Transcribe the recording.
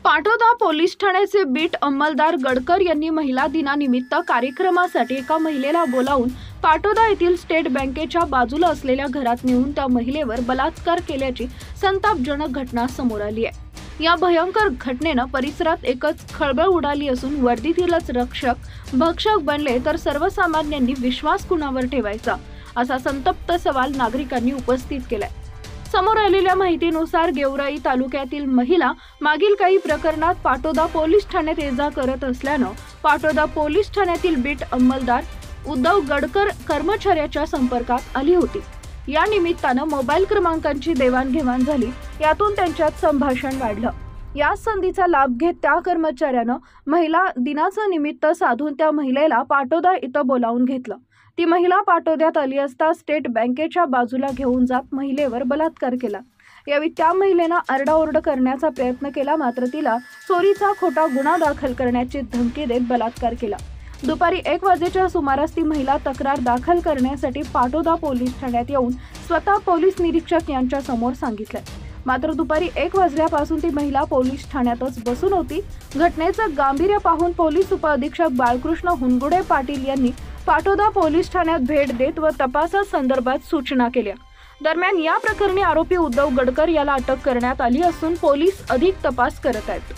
Patoda police ठाण्याचे bit अंमलदार Gadkar यांनी महिला दिनानिमित्त कार्यक्रमासाठी एका महिलेला बोलावून पाटोदा येथील स्टेट बँकेच्या बाजूला असलेल्या घरात नेऊन त्या महिलेवर बलात्कार केल्याची संतापजनक घटना समोर आली आहे। या भयंकर घटनेनं परिसरात एकच खळबळ उडाली असून वर्दीतीलच रक्षक भक्षक बनले तर सर्वसामान्यांनी विश्वास कुणावर ठेवायचा असा संतप्त सवाल नागरिकांनी उपस्थित केलाय। समोर आलेल्या माहितीनुसार गेवराई तालुक्यातील महिला मागील काही प्रकरणात पाटोदा पोलीस ठाण्यात ये-जा करत असल्यानं पाटोदा पोलीस ठाण्यातील बीट अंमलदार उद्धव गडकर कर्मचाऱ्याच्या संपर्कात आली होती। या निमित्तानं मोबाईल क्रमांकांची देवाणघेवाण झाली, यातून त्यांच्यात संभाषण वाढलं। या संधीचा लाभ घेत त्या कर्मचाऱ्यानं महिला दिनाचं निमित्त साधून त्या महिलेला पाटोदा इथं बोलावून घेतलं। ती महिला पाटोद्यात आली असता स्टेट बँकेच्या बाजूला घेऊन जात महिलेवर बलात्कार केला। यावेळी त्या महिलेनं आरडाओरड करण्याचा प्रयत्न केला, मात्र तिला चोरीचा खोटा गुन्हा दाखल करण्याची धमकी देत बलात्कार केला। दुपारी 1 वाजेच्या सुमारास ती महिला तक्रार दाखल करण्यासाठी पाटोदा पोलीस ठाण्यात येऊन स्वतः पोलीस निरीक्षक यांच्या समोर सांगितलं। मात्र दुपारी 1 वाजल्यापासून ती महिला पोलीस ठाण्यातच बसून होती। घटनेचं गांभीर्य पाहून पोलीस उपअधीक्षक बाळकृष्ण हुनगुडे पाटील यांनी पाटोदा पोलीस ठाण्यात भेट देत व तपासासंदर्भात सूचना केल्या। दरम्यान या प्रकरणी आरोपी उद्धव गडकर याला अटक करण्यात आली असून पोलीस अधिक तपास करत आहेत।